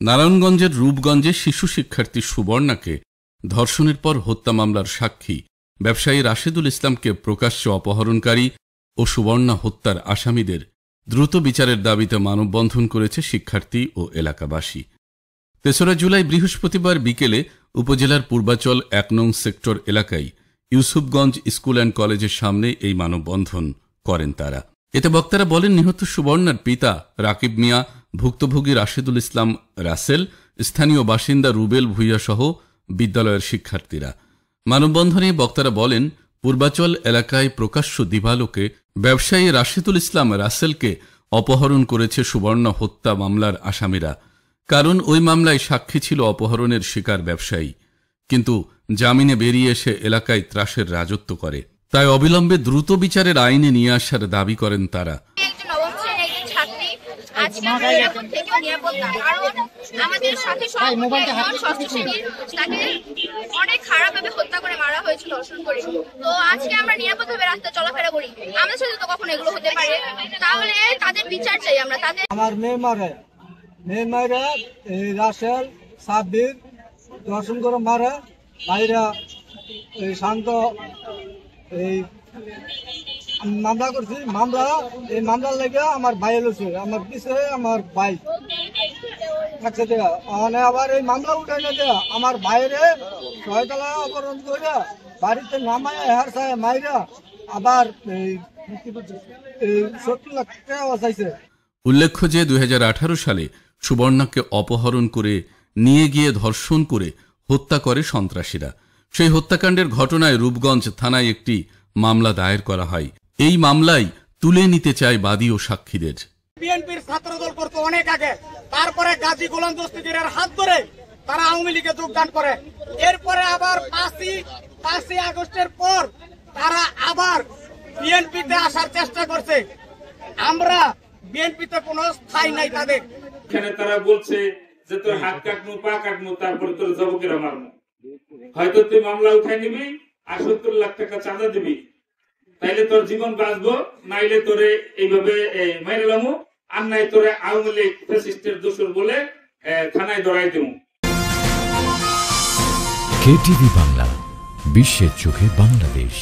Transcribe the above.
নারায়ণগঞ্জের রূপগঞ্জে শিশু শিক্ষার্থী সুবর্ণাকে ধর্ষণের পর হত্যা মামলার সাক্ষী ব্যবসায়ী রাশেদুল ইসলামকে প্রকাশ্যে অপহরণকারী ও সুবর্ণা হত্যার আসামিদের দ্রুত বিচারের দাবিতে মানববন্ধন করেছে শিক্ষার্থী ও এলাকাবাসী। ৩রা জুলাই বৃহস্পতিবার বিকেলে উপজেলার পূর্বাচল ১ নং সেক্টর এলাকায় ইউসুফগঞ্জ স্কুল অ্যান্ড কলেজের সামনে এই মানববন্ধন করেন তারা। এতে বক্তারা বলেন, নিহত সুবর্ণার পিতা রাকিব মিয়া, ভুক্তভোগী রাশেদুল ইসলাম রাসেল, স্থানীয় বাসিন্দা রুবেল ভুইয়া সহ বিদ্যালয়ের শিক্ষার্থীরা। মানববন্ধনে বক্তারা বলেন, পূর্বাচল এলাকায় প্রকাশ্য দিবালোকে ব্যবসায়ী রাশেদুল ইসলাম রাসেলকে অপহরণ করেছে সুবর্ণা হত্যা মামলার আসামিরা। কারণ ওই মামলায় সাক্ষী ছিল অপহরণের শিকার ব্যবসায়ী, কিন্তু জামিনে বেরিয়ে এসে এলাকায় ত্রাসের রাজত্ব করে। তাই অবিলম্বে দ্রুত বিচারের আইনে নিয়ে আসার দাবি করেন তারা। আমাদের সাথে ষষ্ঠ শ্রেণীর তাকে অনেক খারাপ ভাবে হত্যা করে মারা হয়েছিল, ধর্ষণ করে। তো আজকে আমরা নিরাপদভাবে রাস্তায় চলাফেরা করি, আমাদের সাথে তো কখনো এগুলো হতে পারে? তাহলে তাদের বিচার চাই আমরা। তাদের আমার মেয়ে রাসেল সাব্বির ধর্ষণ করে মারে, ভাইরা শান্ত এই মামলা করছি। এই মামলার লেগে আমার ভাই এলোছে, আমার পিছিয়ে আমার ভাই থাকছে দেয়া। আবার এই মামলা উঠাই না দেয়া আমার ভাইরে 6তলা অপহরণ করে বাড়িতে নামায় হার চায় মাইরা আবার 70 লাখ টাকা চাইছে। উল্লেখ্য যে 2018 সালে সুবর্ণাকে অপহরণ করে নিয়ে গিয়ে ধর্ষণ করে হত্যা করে সন্ত্রাসীরা। সেই হত্যাকাণ্ডের ঘটনায় রূপগঞ্জ থানায় একটি মামলা দায়ের করা হয়। এই মামলায় তুলে নিতে চায় বাদী ও সাক্ষীদের। বিএনপির ছাত্রদল করতে অনেক আগে, তারপরে গাজী গোলাম দস্তগীরের হাত ধরে তারা আওয়ামী লীগে যোগদান করে। এরপরে আবার 5ই আগস্টের পর তারা আবার বিএনপিতে আসার চেষ্টা করছে। আমরা বিএনপিতে কোনো স্থায়ী নাই তাদের। এখানে তারা বলছে যে তোর হাত কাটমু, পা কাটমু, তারপরে তোর জবকেরা মারমু। হয়তো তুই মামলা উঠাই নিবি আর 70 লাখ টাকা চাঁদা দিবি, তাইলে তোর জীবন বাঁচবো, নাইলে তোরে এইভাবে মাইরালামু, আর নাই তোরে আওয়ামী লীগ ফ্যাসিস্টের দোষর বলে থানায় ধরাই দেবো। কেটিভি বাংলা, বিশ্বের চোখে বাংলাদেশ।